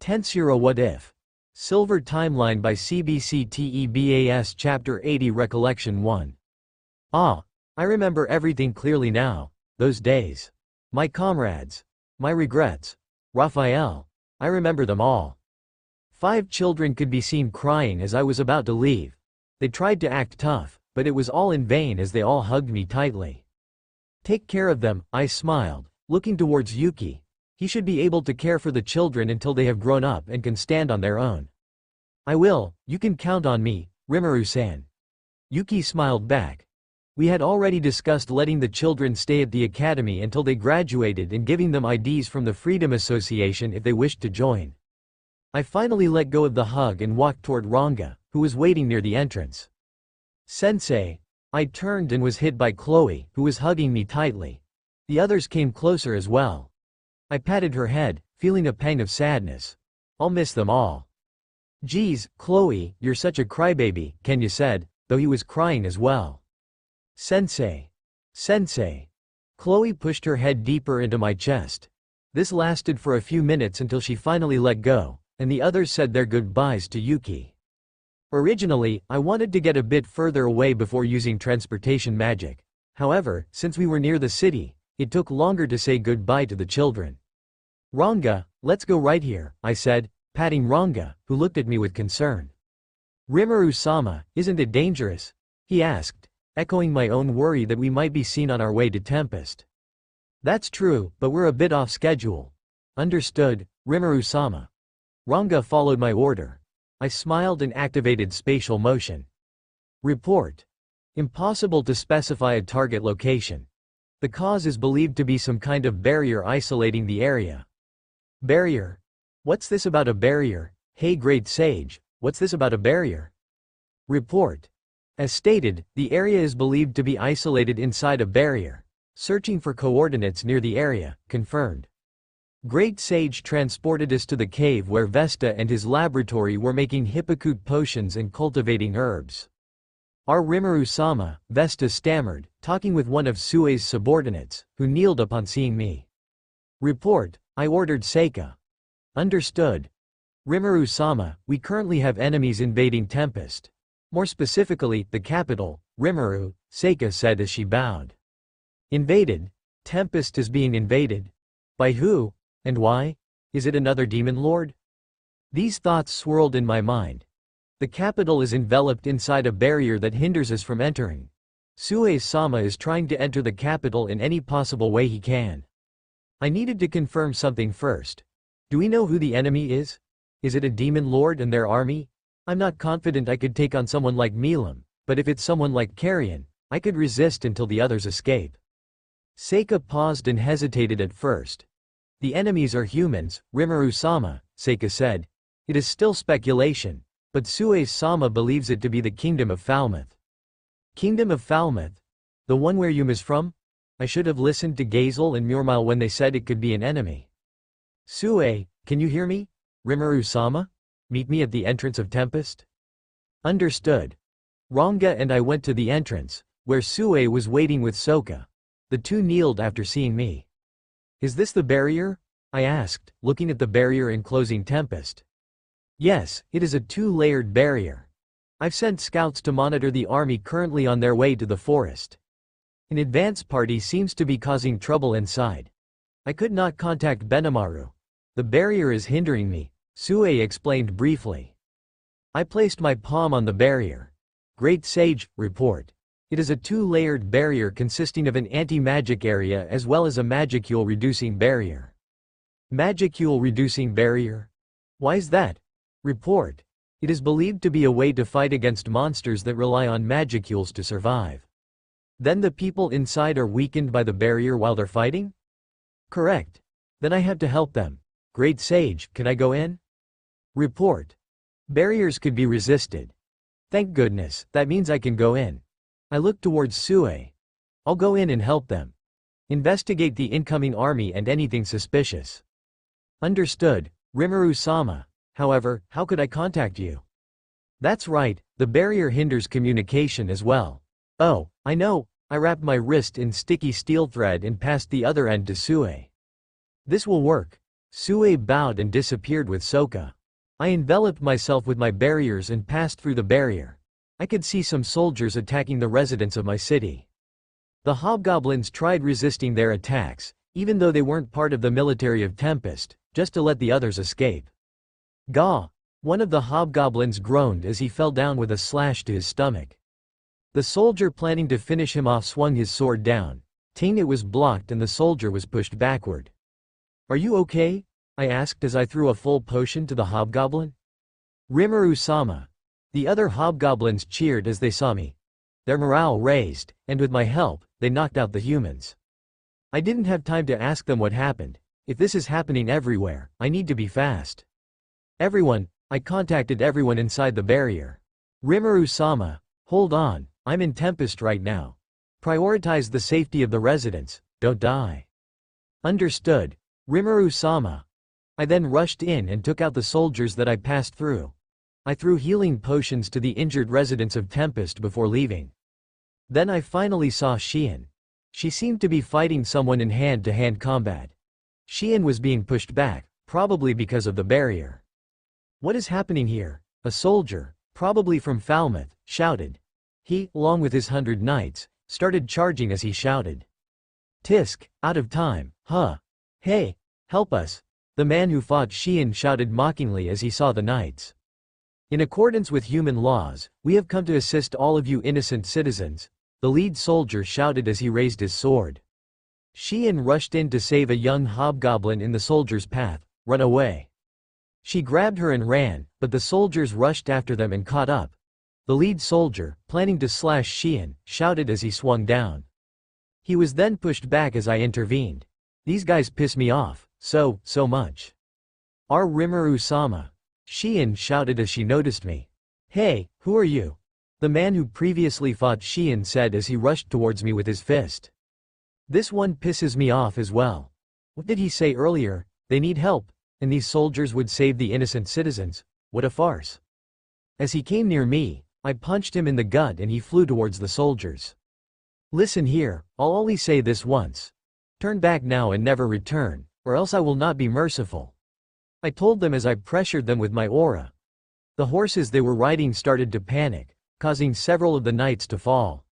Tensura What If? Silver Timeline by CBCTEBAS Chapter 80 Recollection 1. Ah, I remember everything clearly now. Those days. My comrades. My regrets. Raphael. I remember them all. 5 children could be seen crying as I was about to leave. They tried to act tough, but it was all in vain as they all hugged me tightly. Take care of them, I smiled, looking towards Yuki. He should be able to care for the children until they have grown up and can stand on their own. I will, you can count on me, Rimuru-san. Yuki smiled back. We had already discussed letting the children stay at the academy until they graduated and giving them IDs from the Freedom Association if they wished to join. I finally let go of the hug and walked toward Ranga, who was waiting near the entrance. Sensei. I turned and was hit by Chloe, who was hugging me tightly. The others came closer as well. I patted her head, feeling a pang of sadness. I'll miss them all. Geez, Chloe, you're such a crybaby, Kenya said, though he was crying as well. Sensei. Sensei. Chloe pushed her head deeper into my chest. This lasted for a few minutes until she finally let go, and the others said their goodbyes to Yuki. Originally, I wanted to get a bit further away before using transportation magic. However, since we were near the city, it took longer to say goodbye to the children. Ranga, let's go right here, I said, patting Ranga, who looked at me with concern. Rimuru-sama, isn't it dangerous? He asked, echoing my own worry that we might be seen on our way to Tempest. That's true, but we're a bit off schedule. Understood, Rimuru-sama. Ranga followed my order. I smiled and activated spatial motion. Report. Impossible to specify a target location. The cause is believed to be some kind of barrier isolating the area. Barrier? What's this about a barrier? Hey Great Sage, what's this about a barrier? Report. As stated, the area is believed to be isolated inside a barrier. Searching for coordinates near the area, confirmed. Great Sage transported us to the cave where Vesta and his laboratory were making hippocute potions and cultivating herbs. Our Rimuru-sama, Vesta stammered, talking with one of Sue's subordinates, who kneeled upon seeing me. Report, I ordered Seika. Understood. Rimuru-sama, we currently have enemies invading Tempest. More specifically, the capital, Rimuru, Seika said as she bowed. Invaded? Tempest is being invaded? By who? And why? Is it another demon lord? These thoughts swirled in my mind. The capital is enveloped inside a barrier that hinders us from entering. Sue-sama is trying to enter the capital in any possible way he can. I needed to confirm something first. Do we know who the enemy is? Is it a demon lord and their army? I'm not confident I could take on someone like Milim, but if it's someone like Carrion, I could resist until the others escape. Seika paused and hesitated at first. The enemies are humans, Rimuru-sama, Seika said. It is still speculation, but Sue-sama believes it to be the Kingdom of Falmouth. Kingdom of Falmouth? The one where Yum is from? I should have listened to Gazel and Murmile when they said it could be an enemy. Sue, can you hear me? Rimuru-sama? Meet me at the entrance of Tempest? Understood. Ranga and I went to the entrance, where Sue was waiting with Soka. The two kneeled after seeing me. Is this the barrier? I asked, looking at the barrier enclosing Tempest. Yes, it is a 2-layered barrier. I've sent scouts to monitor the army currently on their way to the forest. An advance party seems to be causing trouble inside. I could not contact Benamaru. The barrier is hindering me, Sue explained briefly. I placed my palm on the barrier. Great Sage, report. It is a 2-layered barrier consisting of an anti-magic area as well as a magicule-reducing barrier. Magicule-reducing barrier? Why is that? Report. It is believed to be a way to fight against monsters that rely on magicules to survive. Then the people inside are weakened by the barrier while they're fighting? Correct. Then I have to help them. Great Sage, can I go in? Report. Barriers could be resisted. Thank goodness, that means I can go in. I looked towards Sue. I'll go in and help them. Investigate the incoming army and anything suspicious. Understood, Rimuru-sama. However, how could I contact you? That's right, the barrier hinders communication as well. Oh, I know, I wrapped my wrist in sticky steel thread and passed the other end to Sue. This will work. Sue bowed and disappeared with Soka. I enveloped myself with my barriers and passed through the barrier. I could see some soldiers attacking the residents of my city. The hobgoblins tried resisting their attacks, even though they weren't part of the military of Tempest, just to let the others escape. Gah! One of the hobgoblins groaned as he fell down with a slash to his stomach. The soldier planning to finish him off swung his sword down. Ting, it was blocked and the soldier was pushed backward. "Are you okay?" I asked as I threw a full potion to the hobgoblin. "Rimuru-sama." The other hobgoblins cheered as they saw me. Their morale raised, and with my help, they knocked out the humans. I didn't have time to ask them what happened. If this is happening everywhere, I need to be fast. "Everyone," I contacted everyone inside the barrier. "Rimuru-sama, hold on, I'm in Tempest right now. Prioritize the safety of the residents, don't die." "Understood, Rimuru-sama." I then rushed in and took out the soldiers that I passed through. I threw healing potions to the injured residents of Tempest before leaving. Then I finally saw Xian. She seemed to be fighting someone in hand-to-hand combat. Xian was being pushed back, probably because of the barrier. "What is happening here?" A soldier, probably from Falmouth, shouted. He, along with his 100 knights, started charging as he shouted. "Tisk, out of time, huh? Hey, help us!" The man who fought Xian shouted mockingly as he saw the knights. "In accordance with human laws, we have come to assist all of you innocent citizens," the lead soldier shouted as he raised his sword. Xian rushed in to save a young hobgoblin in the soldier's path. "Run away." She grabbed her and ran, but the soldiers rushed after them and caught up. The lead soldier, planning to slash Xian, shouted as he swung down. He was then pushed back as I intervened. "These guys piss me off, so much." "Our Rimuru-sama," Xian shouted as she noticed me. "Hey, who are you?" the man who previously fought Xian said as he rushed towards me with his fist. "This one pisses me off as well. What did he say earlier? They need help, and these soldiers would save the innocent citizens? What a farce." As he came near me, I punched him in the gut and he flew towards the soldiers. "Listen here, I'll only say this once. Turn back now and never return, or else I will not be merciful," I told them as I pressured them with my aura. The horses they were riding started to panic, causing several of the knights to fall.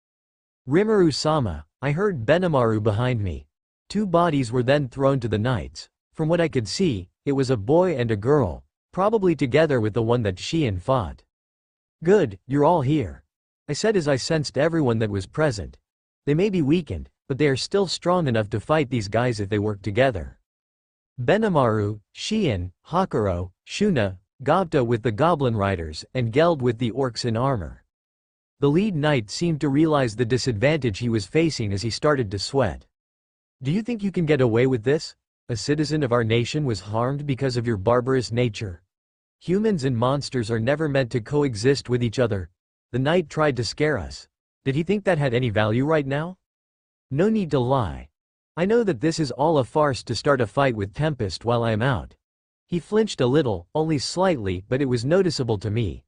"Rimuru-sama," I heard Benimaru behind me. 2 bodies were then thrown to the knights. From what I could see, it was a boy and a girl, probably together with the one that Xian fought. "Good, you're all here," I said as I sensed everyone that was present. "They may be weakened, but they are still strong enough to fight these guys if they work together." Benimaru, Xian, Hakuro, Shuna, Gobta with the goblin riders, and Geld with the orcs in armor. The lead knight seemed to realize the disadvantage he was facing as he started to sweat. "Do you think you can get away with this? A citizen of our nation was harmed because of your barbarous nature. Humans and monsters are never meant to coexist with each other." The knight tried to scare us. Did he think that had any value right now? No need to lie. I know that this is all a farce to start a fight with Tempest while I am out. He flinched a little, only slightly, but it was noticeable to me.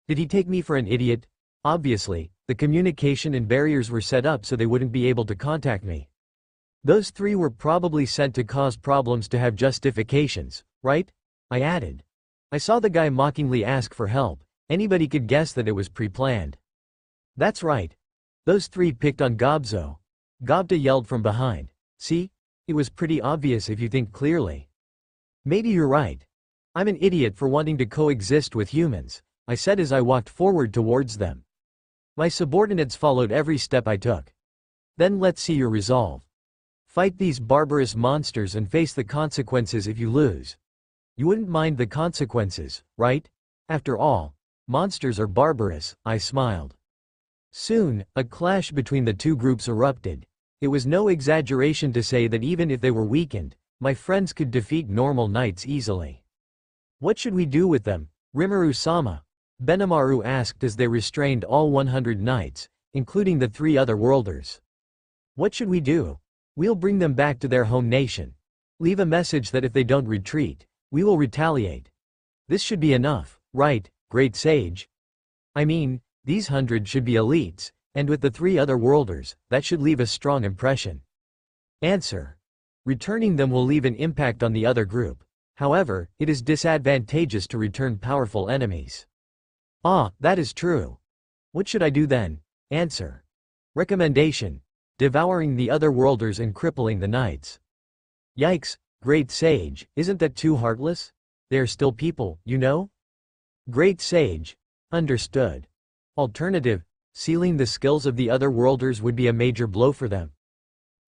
Did he take me for an idiot? Obviously, the communication and barriers were set up so they wouldn't be able to contact me. Those 3 were probably sent to cause problems to have justifications, right? I added. I saw the guy mockingly ask for help. Anybody could guess that it was pre-planned. "That's right. Those 3 picked on Gobzo," Gobta yelled from behind. "See? It was pretty obvious if you think clearly." "Maybe you're right. I'm an idiot for wanting to coexist with humans," I said as I walked forward towards them. My subordinates followed every step I took. "Then let's see your resolve. Fight these barbarous monsters and face the consequences if you lose. You wouldn't mind the consequences, right? After all, monsters are barbarous," I smiled. Soon, a clash between the 2 groups erupted. It was no exaggeration to say that even if they were weakened, my friends could defeat normal knights easily. "What should we do with them, Rimuru-sama?" Benimaru asked as they restrained all 100 knights, including the 3 other worlders. "What should we do? We'll bring them back to their home nation. Leave a message that if they don't retreat, we will retaliate. This should be enough, right, great sage? I mean, these 100 should be elites, and with the 3 other worlders, that should leave a strong impression." Answer. Returning them will leave an impact on the other group. However, it is disadvantageous to return powerful enemies. Ah, that is true. What should I do then? Answer. Recommendation. Devouring the other worlders and crippling the knights. Yikes, great sage, isn't that too heartless? They are still people, you know? Great sage. Understood. Alternative, sealing the skills of the other worlders would be a major blow for them.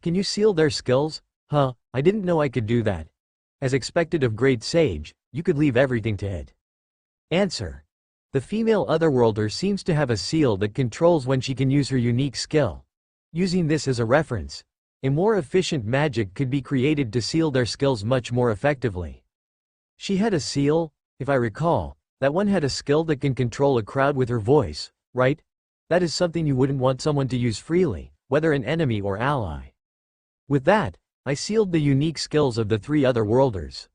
Can you seal their skills? Huh, I didn't know I could do that. As expected of great sage, you could leave everything to it. Answer. The female otherworlder seems to have a seal that controls when she can use her unique skill. Using this as a reference, a more efficient magic could be created to seal their skills much more effectively. She had a seal, if I recall, that one had a skill that can control a crowd with her voice, right? That is something you wouldn't want someone to use freely, whether an enemy or ally. With that, I sealed the unique skills of the 3 other worlders.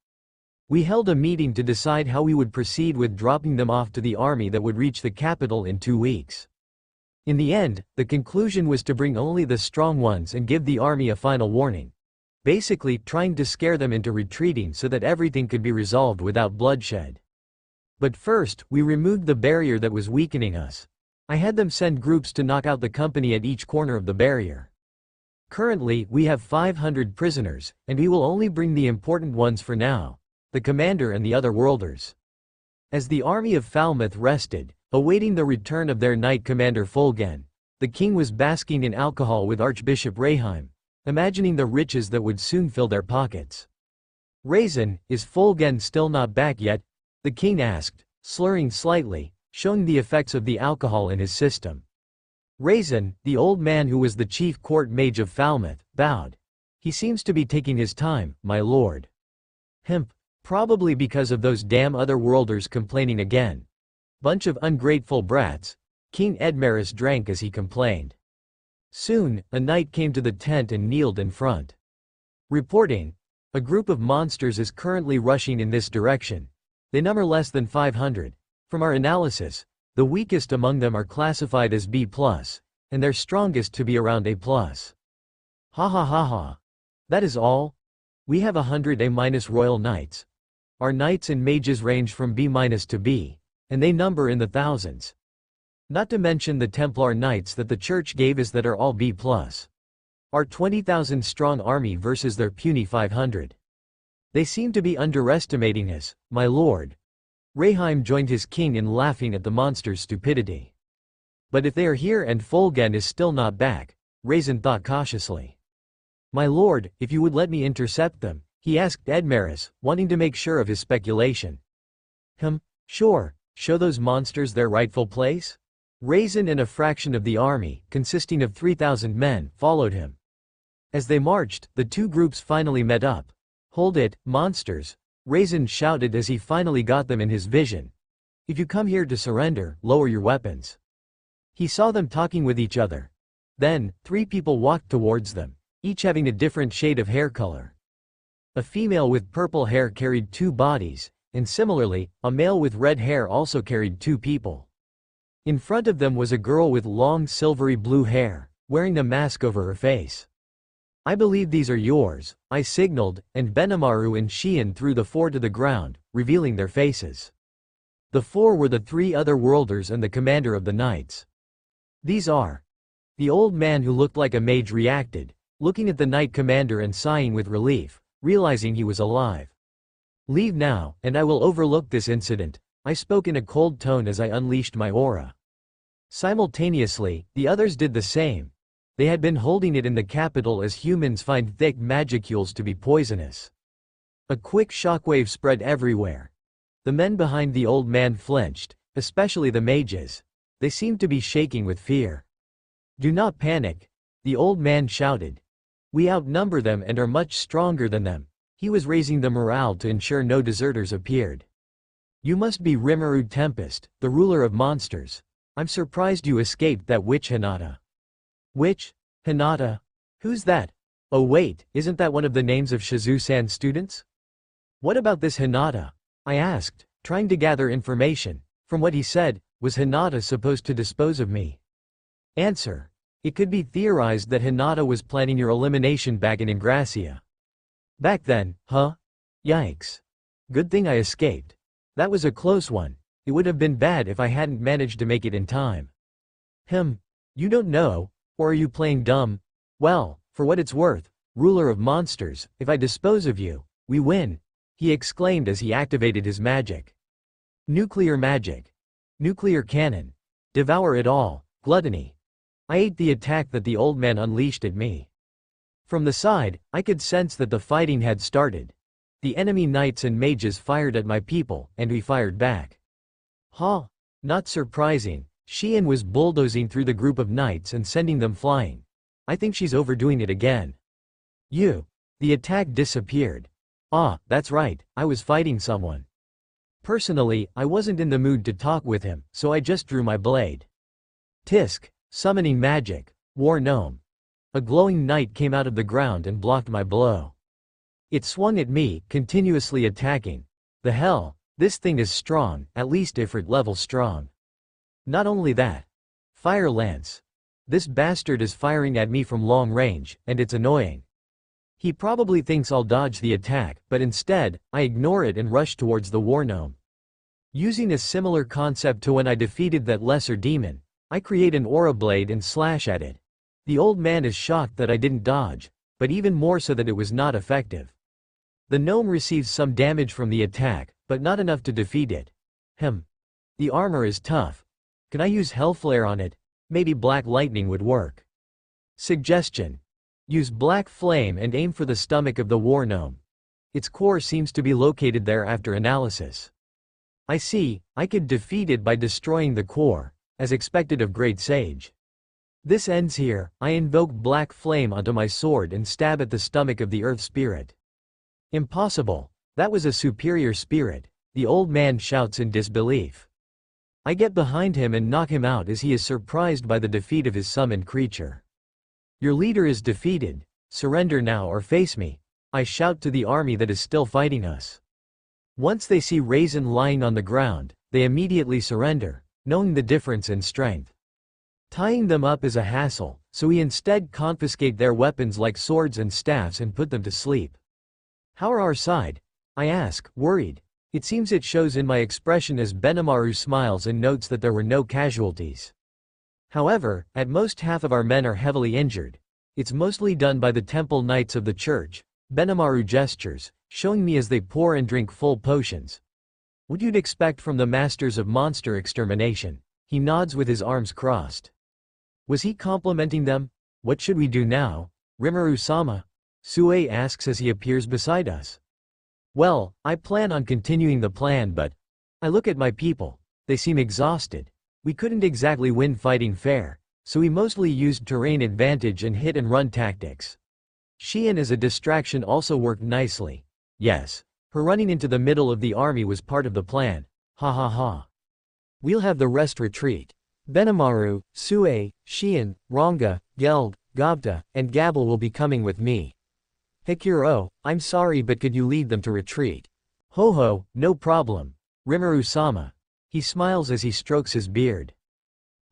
We held a meeting to decide how we would proceed with dropping them off to the army that would reach the capital in 2 weeks. In the end, the conclusion was to bring only the strong ones and give the army a final warning. Basically, trying to scare them into retreating so that everything could be resolved without bloodshed. But first, we removed the barrier that was weakening us. I had them send groups to knock out the company at each corner of the barrier. Currently, we have 500 prisoners, and we will only bring the important ones for now. The commander and the other worlders. As the army of Falmouth rested, awaiting the return of their knight commander Fulgen, the king was basking in alcohol with Archbishop Rayheim, imagining the riches that would soon fill their pockets. Raisin, is Fulgen still not back yet? The king asked, slurring slightly, showing the effects of the alcohol in his system. Raisin, the old man who was the chief court mage of Falmouth, bowed. He seems to be taking his time, my lord. Himp. Probably because of those damn other worlders complaining again. Bunch of ungrateful brats. King Edmaris drank as he complained. Soon, a knight came to the tent and kneeled in front. Reporting. A group of monsters is currently rushing in this direction. They number less than 500. From our analysis, the weakest among them are classified as B+, and their strongest to be around A+. Ha ha ha ha. That is all? We have 100 A- royal knights. Our knights and mages range from B- to B, and they number in the thousands. Not to mention the Templar knights that the church gave us that are all B+. Our 20,000 strong army versus their puny 500. They seem to be underestimating us, my lord. Rayheim joined his king in laughing at the monster's stupidity. But if they are here and Fulgen is still not back, Raisin thought cautiously. My lord, if you would let me intercept them, he asked Edmaris, wanting to make sure of his speculation. Sure, show those monsters their rightful place? Raisin and a fraction of the army, consisting of 3,000 men, followed him. As they marched, the 2 groups finally met up. Hold it, monsters, Raisin shouted as he finally got them in his vision. If you come here to surrender, lower your weapons. He saw them talking with each other. Then, 3 people walked towards them, each having a different shade of hair color. A female with purple hair carried 2 bodies, and similarly, a male with red hair also carried 2 people. In front of them was a girl with long silvery blue hair, wearing a mask over her face. I believe these are yours, I signaled, and Benimaru and Sheehan threw the 4 to the ground, revealing their faces. The 4 were the 3 other worlders and the commander of the knights. These are. The old man who looked like a mage reacted, looking at the knight commander and sighing with relief, realizing he was alive. Leave now, and I will overlook this incident, I spoke in a cold tone as I unleashed my aura. Simultaneously, the others did the same. They had been holding it in the capital as humans find thick magicules to be poisonous. A quick shockwave spread everywhere. The men behind the old man flinched, especially the mages. They seemed to be shaking with fear. Do not panic, the old man shouted. We outnumber them and are much stronger than them. He was raising the morale to ensure no deserters appeared. You must be Rimuru Tempest, the ruler of monsters. I'm surprised you escaped that witch Hinata. Witch? Hinata? Who's that? Oh wait, isn't that one of the names of Shizu-san's students? What about this Hinata? I asked, trying to gather information. From what he said, was Hinata supposed to dispose of me? Answer. It could be theorized that Hinata was planning your elimination back in Ingracia. Back then, huh? Yikes. Good thing I escaped. That was a close one. It would have been bad if I hadn't managed to make it in time. You don't know, or are you playing dumb? Well, for what it's worth, ruler of monsters, if I dispose of you, we win, he exclaimed as he activated his magic. Nuclear magic. Nuclear cannon. Devour it all, gluttony. I ate the attack that the old man unleashed at me. From the side, I could sense that the fighting had started. The enemy knights and mages fired at my people, and we fired back. Not surprising, Xian was bulldozing through the group of knights and sending them flying. I think she's overdoing it again. The attack disappeared. That's right, I was fighting someone. Personally, I wasn't in the mood to talk with him, so I just drew my blade. Tisk, summoning magic, war gnome. A glowing knight came out of the ground and blocked my blow. It swung at me, continuously attacking. The hell, this thing is strong, at least Ifrit level strong. Not only that. Fire lance. This bastard is firing at me from long range, and it's annoying. He probably thinks I'll dodge the attack, but instead, I ignore it and rush towards the war gnome. Using a similar concept to when I defeated that lesser demon, I create an aura blade and slash at it. The old man is shocked that I didn't dodge, but even more so that it was not effective. The gnome receives some damage from the attack, but not enough to defeat it. The armor is tough. Can I use Hellflare on it? Maybe Black Lightning would work. Suggestion. Use Black Flame and aim for the stomach of the war gnome. Its core seems to be located there after analysis. I see, I could defeat it by destroying the core, as expected of Great Sage. This ends here. I invoke Black Flame onto my sword and stab at the stomach of the Earth Spirit. Impossible. That was a superior spirit, the old man shouts in disbelief. I get behind him and knock him out as he is surprised by the defeat of his summoned creature. Your leader is defeated. Surrender now or face me, I shout to the army that is still fighting us. Once they see Raisin lying on the ground, they immediately surrender, knowing the difference in strength. Tying them up is a hassle, so we instead confiscate their weapons like swords and staffs and put them to sleep. How are our side? I ask, worried. It seems it shows in my expression as Benimaru smiles and notes that there were no casualties. However, at most half of our men are heavily injured. It's mostly done by the temple knights of the church. Benimaru gestures, showing me as they pour and drink full potions. What you'd expect from the masters of monster extermination. He nods with his arms crossed. Was he complimenting them? What should we do now? Rimuru-sama? Sue asks as he appears beside us. Well, I plan on continuing the plan, but I look at my people. They seem exhausted. We couldn't exactly win fighting fair, so we mostly used terrain advantage and hit and run tactics. Xian as a distraction also worked nicely. Yes, her running into the middle of the army was part of the plan. Ha ha ha. We'll have the rest retreat. Benimaru, Sue, Xian, Ranga, Geld, Gobta, and Gabble will be coming with me. Hikuro, I'm sorry, but could you lead them to retreat? Ho, no problem. Rimuru-sama. He smiles as he strokes his beard.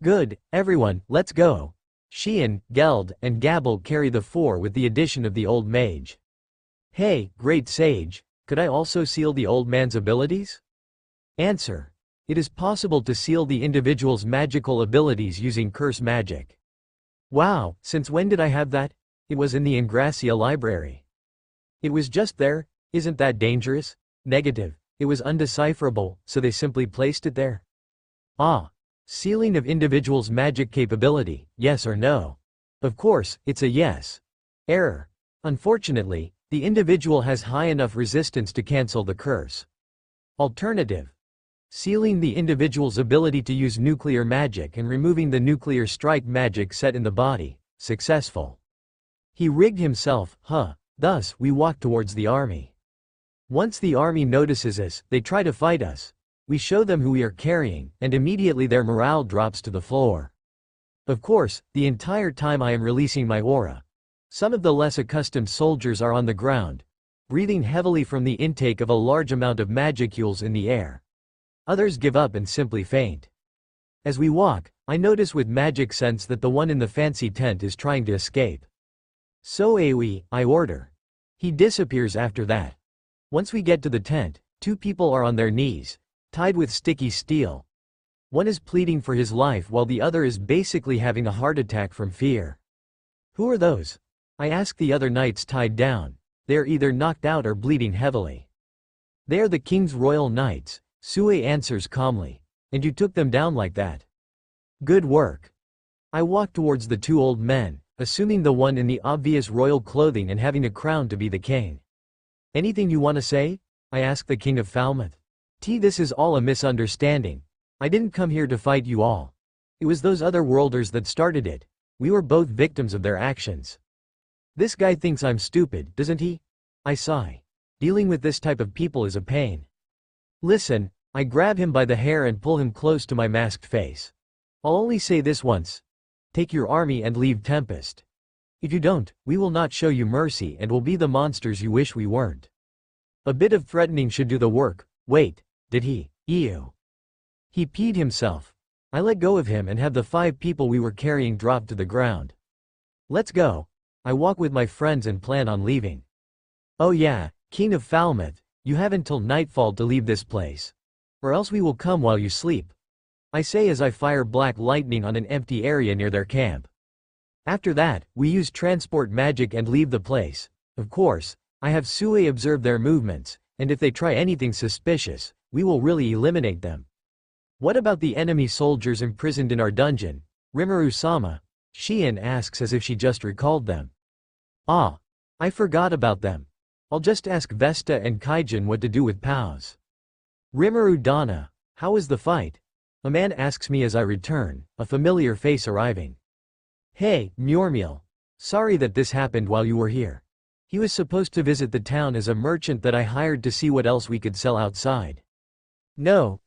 Good, everyone, let's go. Xian, Geld, and Gabble carry the four with the addition of the old mage. Hey, Great Sage, could I also seal the old man's abilities? Answer. It is possible to seal the individual's magical abilities using curse magic. Wow, since when did I have that? It was in the Ingracia library. It was just there. Isn't that dangerous? Negative. It was undecipherable, so they simply placed it there. Sealing of individual's magic capability, yes or no? Of course, it's a yes. Error. Unfortunately, the individual has high enough resistance to cancel the curse. Alternative. Sealing the individual's ability to use nuclear magic and removing the nuclear strike magic set in the body. Successful. He rigged himself, Thus, we walk towards the army. Once the army notices us, they try to fight us. We show them who we are carrying, and immediately their morale drops to the floor. Of course, the entire time I am releasing my aura. Some of the less accustomed soldiers are on the ground, breathing heavily from the intake of a large amount of magicules in the air. Others give up and simply faint. As we walk, I notice with magic sense that the one in the fancy tent is trying to escape. So I order. He disappears after that. Once we get to the tent, Two people are on their knees, tied with sticky steel. One is pleading for his life while the other is basically having a heart attack from fear. Who are those? I ask the other knights tied down. They are either knocked out or bleeding heavily. They are the king's royal knights, Sue answers calmly. And you took them down like that. Good work. I walk towards the two old men, assuming the one in the obvious royal clothing and having a crown to be the king. Anything you want to say? I ask the king of Falmouth. This is all a misunderstanding. I didn't come here to fight you all. It was those other worlders that started it. We were both victims of their actions. This guy thinks I'm stupid, doesn't he? I sigh. Dealing with this type of people is a pain. Listen, I grab him by the hair and pull him close to my masked face. I'll only say this once. Take your army and leave Tempest. If you don't, we will not show you mercy and will be the monsters you wish we weren't. A bit of threatening should do the work. Wait, did he? Ew. He peed himself. I let go of him and have the 5 people we were carrying drop to the ground. Let's go. I walk with my friends and plan on leaving. Oh yeah, King of Falmouth, you have until nightfall to leave this place. Or else we will come while you sleep. I say as I fire black lightning on an empty area near their camp. After that, we use transport magic and leave the place. Of course, I have Sue observe their movements, and if they try anything suspicious, we will really eliminate them. What about the enemy soldiers imprisoned in our dungeon? Rimuru-sama, Shion asks as if she just recalled them. Ah, I forgot about them. I'll just ask Vesta and Kaijin what to do with POWs. Rimuru-dana, how was the fight? A man asks me as I return, a familiar face arriving. Hey, Mjormil. Sorry that this happened while you were here. He was supposed to visit the town as a merchant that I hired to see what else we could sell outside. No,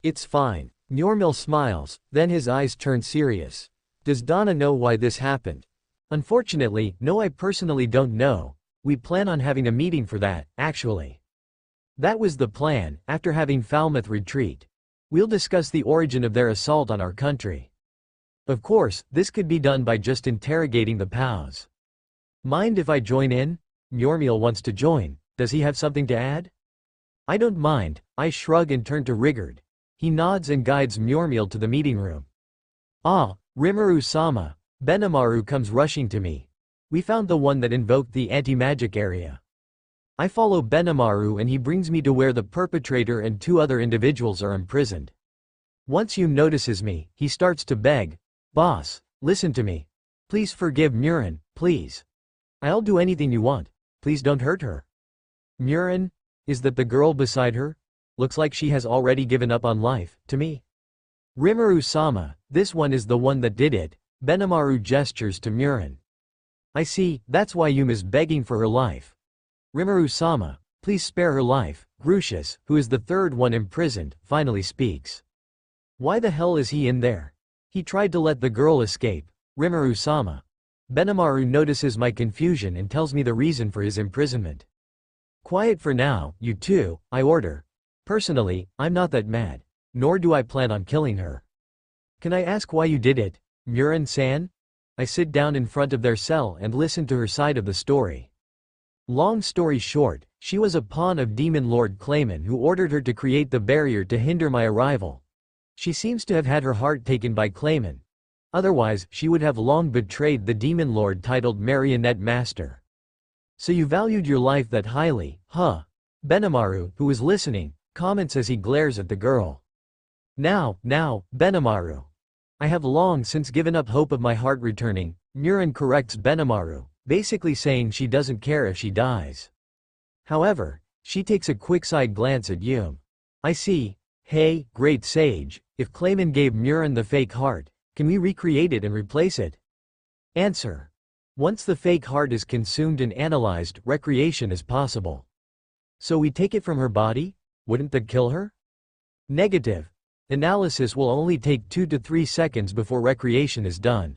it's fine. Mjormil smiles, then his eyes turn serious. Does Dana know why this happened? Unfortunately, no, I personally don't know. We plan on having a meeting for that, actually. That was the plan, after having Falmouth retreat. We'll discuss the origin of their assault on our country. Of course, this could be done by just interrogating the POWs. Mind if I join in? Mjormil wants to join. Does he have something to add? I don't mind. I shrug and turn to Rigard. He nods and guides Mjormil to the meeting room. Ah, Rimuru-sama. Benimaru comes rushing to me. We found the one that invoked the anti-magic area. I follow Benimaru and he brings me to where the perpetrator and 2 other individuals are imprisoned. Once Yum notices me, he starts to beg. Boss, listen to me. Please forgive Murin, please. I'll do anything you want. Please don't hurt her. Murin? Is that the girl beside her? Looks like she has already given up on life, to me. Rimuru-sama, this one is the one that did it. Benimaru gestures to Murin. I see, that's why Yum is begging for her life. Rimuru-sama, please spare her life. Grucius, who is the 3rd one imprisoned, finally speaks. Why the hell is he in there? He tried to let the girl escape. Rimuru-sama. Benimaru notices my confusion and tells me the reason for his imprisonment. Quiet for now, you two, I order. Personally, I'm not that mad. Nor do I plan on killing her. Can I ask why you did it, Murin-san? I sit down in front of their cell and listen to her side of the story. Long story short, she was a pawn of Demon Lord Clayman who ordered her to create the barrier to hinder my arrival. She seems to have had her heart taken by Clayman. Otherwise, she would have long betrayed the Demon Lord titled Marionette Master. So you valued your life that highly, huh? Benimaru, who was listening, comments as he glares at the girl. Now, Benimaru. I have long since given up hope of my heart returning, Murin corrects Benimaru, basically saying she doesn't care if she dies. However, she takes a quick side glance at Yum. I see. Hey, great sage, if Clayman gave Murin the fake heart, can we recreate it and replace it? Answer. Once the fake heart is consumed and analyzed, recreation is possible. So we take it from her body? Wouldn't that kill her? Negative. Analysis will only take 2 to 3 seconds before recreation is done.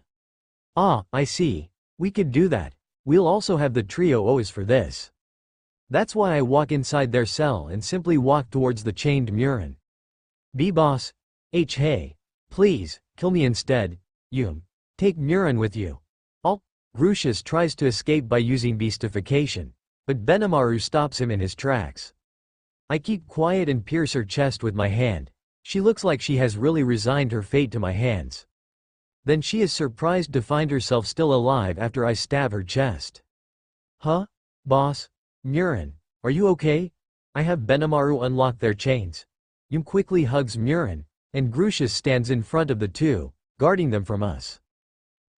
Ah, I see. We could do that. We'll also have the trio O's for this. That's why I walk inside their cell and simply walk towards the chained Murin. B-boss. Hey. Please, kill me instead. Yum. Take Murin with you. Grucius tries to escape by using beastification. But Benimaru stops him in his tracks. I keep quiet and pierce her chest with my hand. She looks like she has really resigned her fate to my hands. Then she is surprised to find herself still alive after I stab her chest. Huh? Boss? Murin, are you okay? I have Benimaru unlock their chains. Yum quickly hugs Murin, and Grucius stands in front of the two, guarding them from us.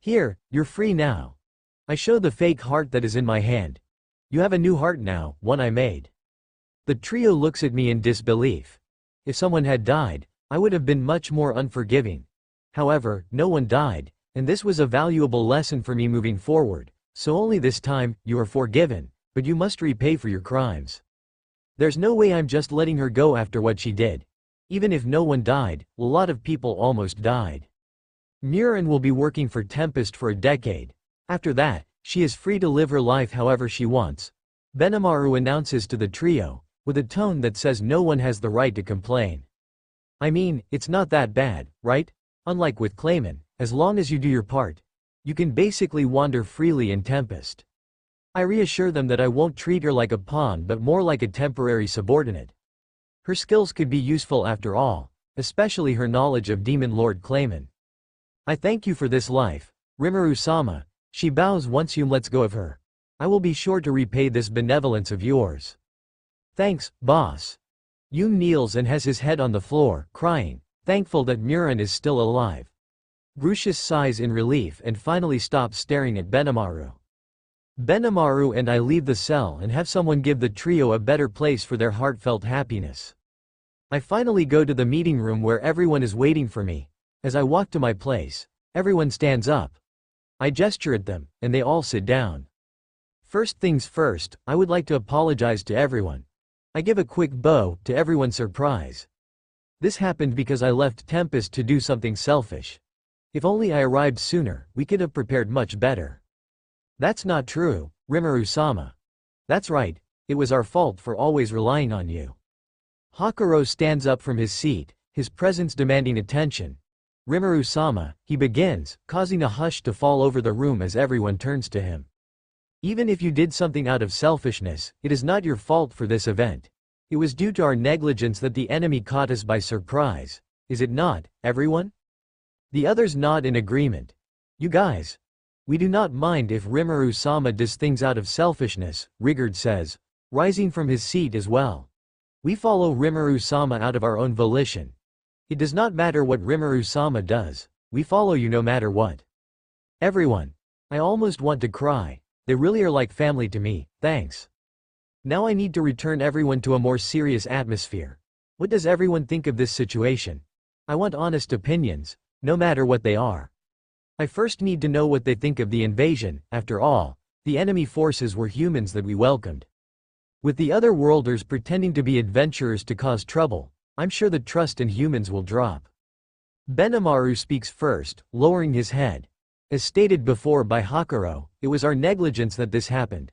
Here, you're free now. I show the fake heart that is in my hand. You have a new heart now, one I made. The trio looks at me in disbelief. If someone had died, I would have been much more unforgiving. However, no one died, and this was a valuable lesson for me moving forward, so only this time, you are forgiven, but you must repay for your crimes. There's no way I'm just letting her go after what she did. Even if no one died, a lot of people almost died. Murin will be working for Tempest for a decade. After that, she is free to live her life however she wants. Benimaru announces to the trio, with a tone that says no one has the right to complain. I mean, it's not that bad, right? Unlike with Clayman, as long as you do your part, you can basically wander freely in Tempest. I reassure them that I won't treat her like a pawn but more like a temporary subordinate. Her skills could be useful after all, especially her knowledge of Demon Lord Clayman. I thank you for this life, Rimuru-sama. She bows once you lets go of her. I will be sure to repay this benevolence of yours. Thanks, boss. Yum kneels and has his head on the floor, crying, thankful that Murin is still alive. Grucius sighs in relief and finally stops staring at Benimaru. Benimaru and I leave the cell and have someone give the trio a better place for their heartfelt happiness. I finally go to the meeting room where everyone is waiting for me. As I walk to my place, everyone stands up. I gesture at them, and they all sit down. First things first, I would like to apologize to everyone. I give a quick bow, to everyone's surprise. This happened because I left Tempest to do something selfish. If only I arrived sooner, we could have prepared much better. That's not true, Rimuru-sama. That's right, it was our fault for always relying on you. Hakuro stands up from his seat, his presence demanding attention. Rimuru-sama, he begins, causing a hush to fall over the room as everyone turns to him. Even if you did something out of selfishness, it is not your fault for this event. It was due to our negligence that the enemy caught us by surprise. Is it not, everyone? The others nod in agreement. You guys. We do not mind if Rimuru-sama does things out of selfishness, Rigard says, rising from his seat as well. We follow Rimuru-sama out of our own volition. It does not matter what Rimuru-sama does, we follow you no matter what. Everyone. I almost want to cry. They really are like family to me, thanks. Now I need to return everyone to a more serious atmosphere. What does everyone think of this situation? I want honest opinions, no matter what they are. I first need to know what they think of the invasion. After all, the enemy forces were humans that we welcomed. With the other worlders pretending to be adventurers to cause trouble, I'm sure the trust in humans will drop. Benimaru speaks first, lowering his head. As stated before by Hakuro, it was our negligence that this happened.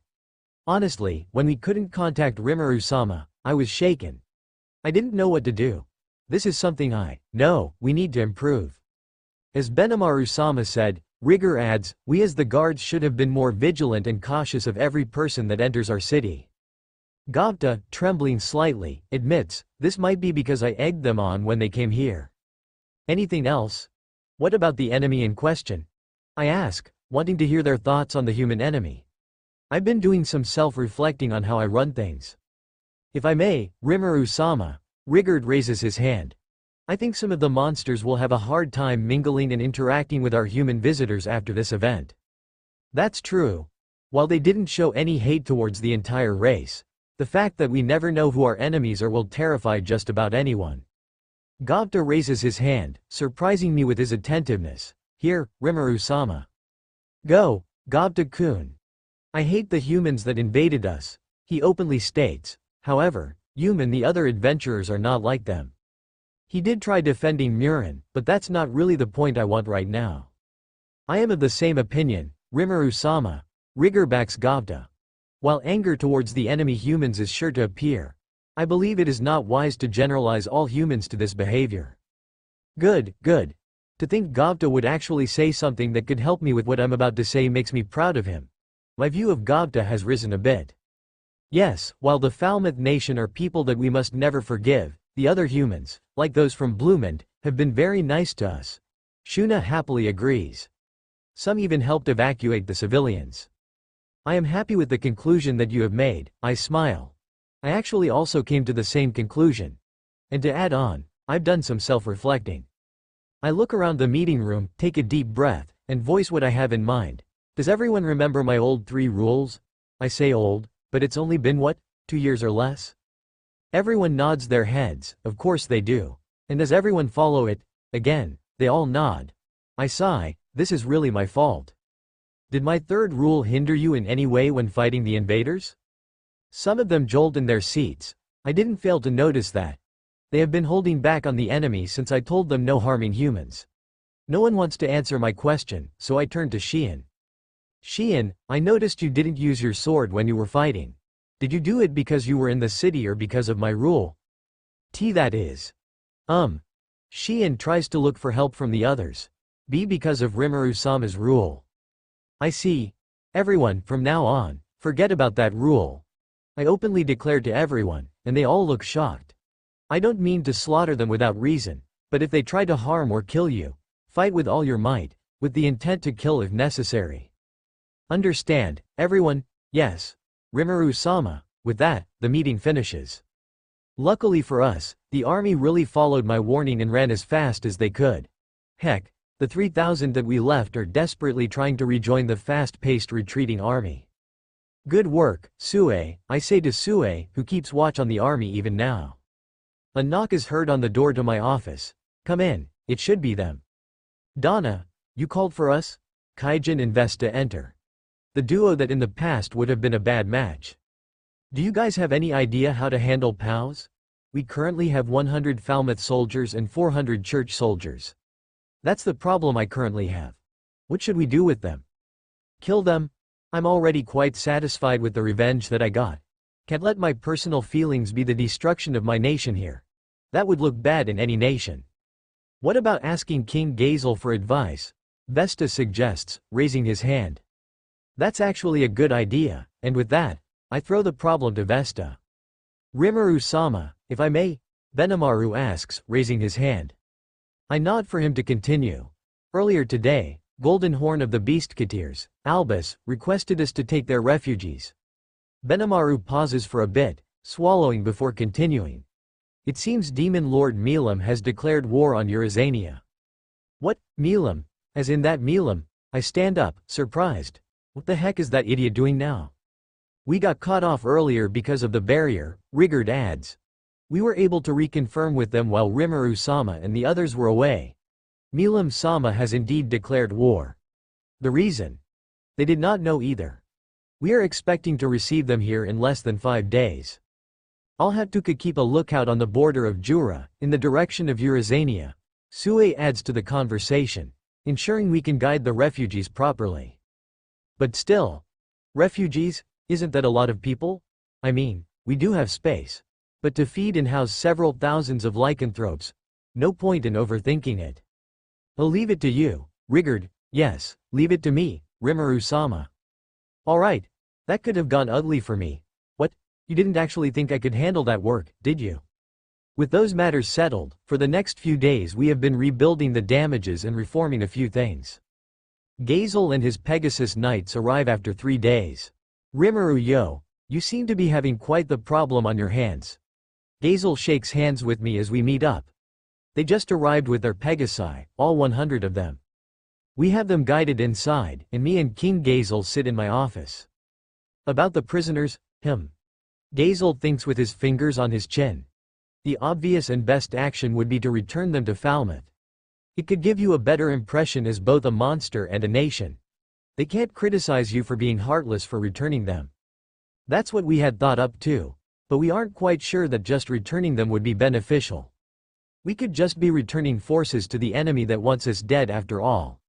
Honestly, when we couldn't contact Rimuru-sama, I was shaken. I didn't know what to do. This is something I know we need to improve. As Benimaru-sama said, Rigor adds, we as the guards should have been more vigilant and cautious of every person that enters our city. Gobta, trembling slightly, admits, this might be because I egged them on when they came here. Anything else? What about the enemy in question? I ask, wanting to hear their thoughts on the human enemy. I've been doing some self-reflecting on how I run things. If I may, Rimuru-sama, Rigard raises his hand. I think some of the monsters will have a hard time mingling and interacting with our human visitors after this event. That's true. While they didn't show any hate towards the entire race, the fact that we never know who our enemies are will terrify just about anyone. Gobta raises his hand, surprising me with his attentiveness. Here, Rimuru-sama. Go, Gobta-kun. I hate the humans that invaded us, he openly states. However, Yum and the other adventurers are not like them. He did try defending Murin, but that's not really the point I want right now. I am of the same opinion, Rimuru-sama. Rigor backs Gobta. While anger towards the enemy humans is sure to appear, I believe it is not wise to generalize all humans to this behavior. Good. To think Gobta would actually say something that could help me with what I'm about to say makes me proud of him. My view of Gobta has risen a bit. Yes, while the Falmouth nation are people that we must never forgive, the other humans, like those from Bloomond, have been very nice to us. Shuna happily agrees. Some even helped evacuate the civilians. I am happy with the conclusion that you have made, I smile. I actually also came to the same conclusion. And to add on, I've done some self-reflecting. I look around the meeting room, take a deep breath, and voice what I have in mind. Does everyone remember my old 3 rules? I say old, but it's only been what, 2 years or less? Everyone nods their heads, of course they do. And does everyone follow it? Again, they all nod. I sigh, this is really my fault. Did my 3rd rule hinder you in any way when fighting the invaders? Some of them jolt in their seats. I didn't fail to notice that. They have been holding back on the enemy since I told them no harming humans. No one wants to answer my question, so I turn to Xian. Xian, I noticed you didn't use your sword when you were fighting. Did you do it because you were in the city or because of my rule? That is. Xian tries to look for help from the others. B because of Rimuru-sama's rule. I see. Everyone, from now on, forget about that rule. I openly declared to everyone, and they all look shocked. I don't mean to slaughter them without reason, but if they try to harm or kill you, fight with all your might, with the intent to kill if necessary. Understand, everyone? Yes. Rimuru-sama. With that, the meeting finishes. Luckily for us, the army really followed my warning and ran as fast as they could. Heck, the 3,000 that we left are desperately trying to rejoin the fast-paced retreating army. Good work, Sue, I say to Sue, who keeps watch on the army even now. A knock is heard on the door to my office. Come in, it should be them. Donna, you called for us? Kaijin and Vesta enter. The duo that in the past would have been a bad match. Do you guys have any idea how to handle POWs? We currently have 100 Falmouth soldiers and 400 church soldiers. That's the problem I currently have. What should we do with them? Kill them? I'm already quite satisfied with the revenge that I got. Can't let my personal feelings be the destruction of my nation here. That would look bad in any nation. What about asking King Gazel for advice? Vesta suggests, raising his hand. That's actually a good idea, and with that, I throw the problem to Vesta. Rimuru-sama, if I may? Benimaru asks, raising his hand. I nod for him to continue. Earlier today, Golden Horn of the Beastketeers, Albus, requested us to take their refugees. Benimaru pauses for a bit, swallowing before continuing. It seems Demon Lord Milim has declared war on Eurazania. What, Milim? As in that Milim? I stand up, surprised. What the heck is that idiot doing now? We got cut off earlier because of the barrier, Rigard adds. We were able to reconfirm with them while Rimuru-sama and the others were away. Milim-sama has indeed declared war. The reason? They did not know either. We are expecting to receive them here in less than 5 days. I'll have to keep a lookout on the border of Jura, in the direction of Eurazania. Sue adds to the conversation, ensuring we can guide the refugees properly. But still, refugees, isn't that a lot of people? I mean, we do have space. But to feed and house several thousands of lycanthropes, no point in overthinking it. I'll leave it to you, Rigard. Yes, leave it to me, Rimuru-sama. Alright, that could have gone ugly for me. What, you didn't actually think I could handle that work, did you? With those matters settled, for the next few days we have been rebuilding the damages and reforming a few things. Gazel and his Pegasus Knights arrive after 3 days. Rimuru, you seem to be having quite the problem on your hands. Gazel shakes hands with me as we meet up. They just arrived with their Pegasi, all 100 of them. We have them guided inside, and me and King Gazel sit in my office. About the prisoners, Gazel thinks with his fingers on his chin. The obvious and best action would be to return them to Falmouth. It could give you a better impression as both a monster and a nation. They can't criticize you for being heartless for returning them. That's what we had thought up too, but we aren't quite sure that just returning them would be beneficial. We could just be returning forces to the enemy that wants us dead after all.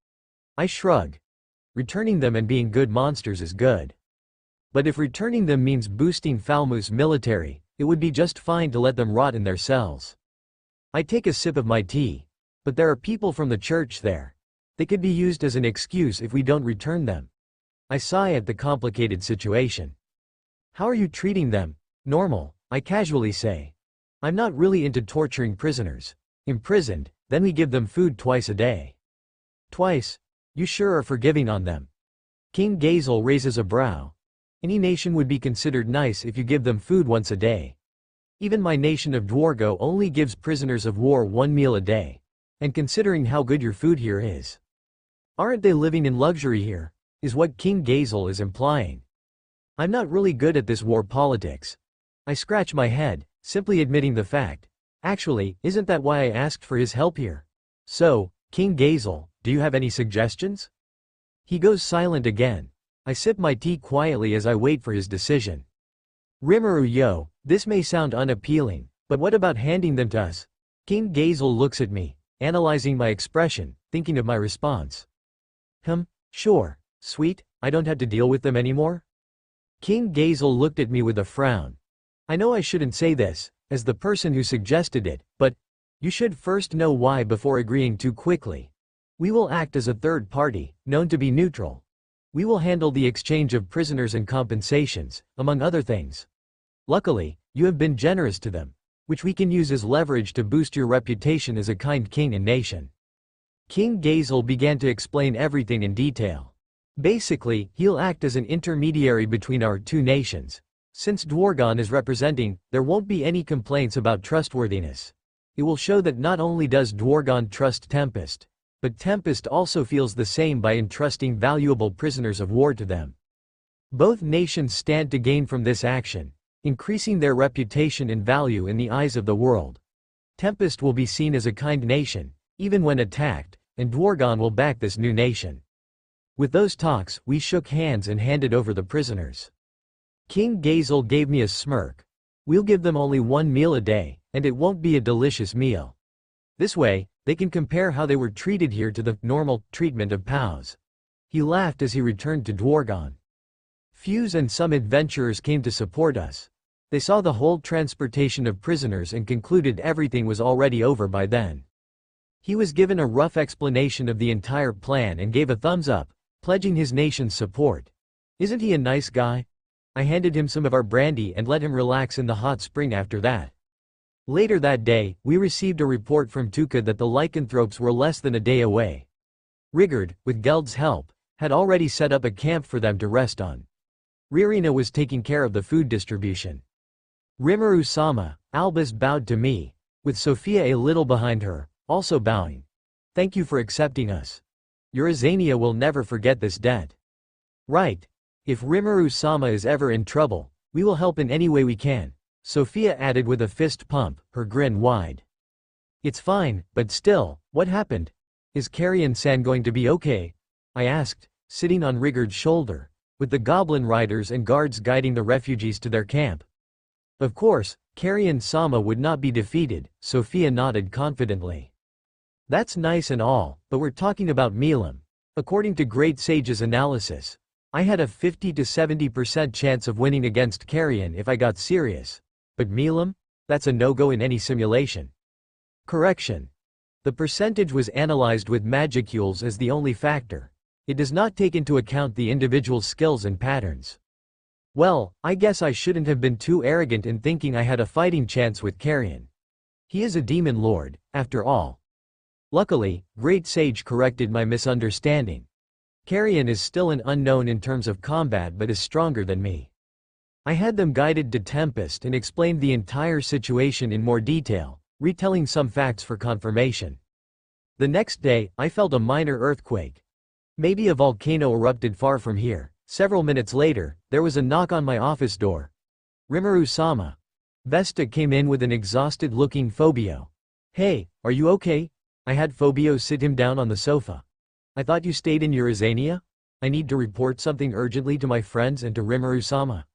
I shrug. Returning them and being good monsters is good. But if returning them means boosting Falmouth's military, it would be just fine to let them rot in their cells. I take a sip of my tea. But there are people from the church there. They could be used as an excuse if we don't return them. I sigh at the complicated situation. How are you treating them? Normal, I casually say. I'm not really into torturing prisoners. Imprisoned, then we give them food twice a day. Twice? You sure are forgiving on them. King Gazel raises a brow. Any nation would be considered nice if you give them food once a day. Even my nation of Dwargo only gives prisoners of war 1 meal a day. And considering how good your food here is. Aren't they living in luxury here? Is what King Gazel is implying. I'm not really good at this war politics. I scratch my head, simply admitting the fact. Actually, isn't that why I asked for his help here? So, King Gazel, do you have any suggestions? He goes silent again. I sip my tea quietly as I wait for his decision. Rimuru, yo, this may sound unappealing, but what about handing them to us? King Gazel looks at me, analyzing my expression, thinking of my response. Sure, sweet, I don't have to deal with them anymore? King Gazel looked at me with a frown. I know I shouldn't say this, as the person who suggested it, but you should first know why before agreeing too quickly. We will act as a third party, known to be neutral. We will handle the exchange of prisoners and compensations, among other things. Luckily, you have been generous to them, which we can use as leverage to boost your reputation as a kind king and nation. King Gazel began to explain everything in detail. Basically, he'll act as an intermediary between our two nations. Since Dwargon is representing, there won't be any complaints about trustworthiness. It will show that not only does Dwargon trust Tempest, but Tempest also feels the same by entrusting valuable prisoners of war to them. Both nations stand to gain from this action, increasing their reputation and value in the eyes of the world. Tempest will be seen as a kind nation, even when attacked, and Dwargon will back this new nation. With those talks, we shook hands and handed over the prisoners. King Gazel gave me a smirk. We'll give them only 1 meal a day, and it won't be a delicious meal. This way, they can compare how they were treated here to the normal treatment of POWs. He laughed as he returned to Dwargon. Fuse and some adventurers came to support us. They saw the whole transportation of prisoners and concluded everything was already over by then. He was given a rough explanation of the entire plan and gave a thumbs up, pledging his nation's support. Isn't he a nice guy? I handed him some of our brandy and let him relax in the hot spring after that. Later that day, we received a report from Tuka that the lycanthropes were less than a day away. Rigard, with Geld's help, had already set up a camp for them to rest on. Ririna was taking care of the food distribution. Rimuru-sama, Albus bowed to me, with Sophia a little behind her, also bowing. Thank you for accepting us. Eurazania will never forget this debt. Right. If Rimuru-sama is ever in trouble, we will help in any way we can, Sophia added with a fist pump, her grin wide. It's fine, but still, what happened? Is Carrion-san going to be okay? I asked, sitting on Rigard's shoulder, with the goblin riders and guards guiding the refugees to their camp. Of course, Carrion-sama would not be defeated, Sophia nodded confidently. That's nice and all, but we're talking about Milim. According to Great Sage's analysis, I had a 50 to 70% chance of winning against Carrion if I got serious. But Milim? That's a no-go in any simulation. Correction. The percentage was analyzed with magicules as the only factor. It does not take into account the individual skills and patterns. Well, I guess I shouldn't have been too arrogant in thinking I had a fighting chance with Carrion. He is a demon lord, after all. Luckily, Great Sage corrected my misunderstanding. Carrion is still an unknown in terms of combat but is stronger than me. I had them guided to Tempest and explained the entire situation in more detail, retelling some facts for confirmation. The next day, I felt a minor earthquake. Maybe a volcano erupted far from here. Several minutes later, there was a knock on my office door. Rimuru-sama. Vesta came in with an exhausted-looking Phobio. Hey, are you okay? I had Phobio sit him down on the sofa. I thought you stayed in Eurazania? I need to report something urgently to my friends and to Rimuru-sama.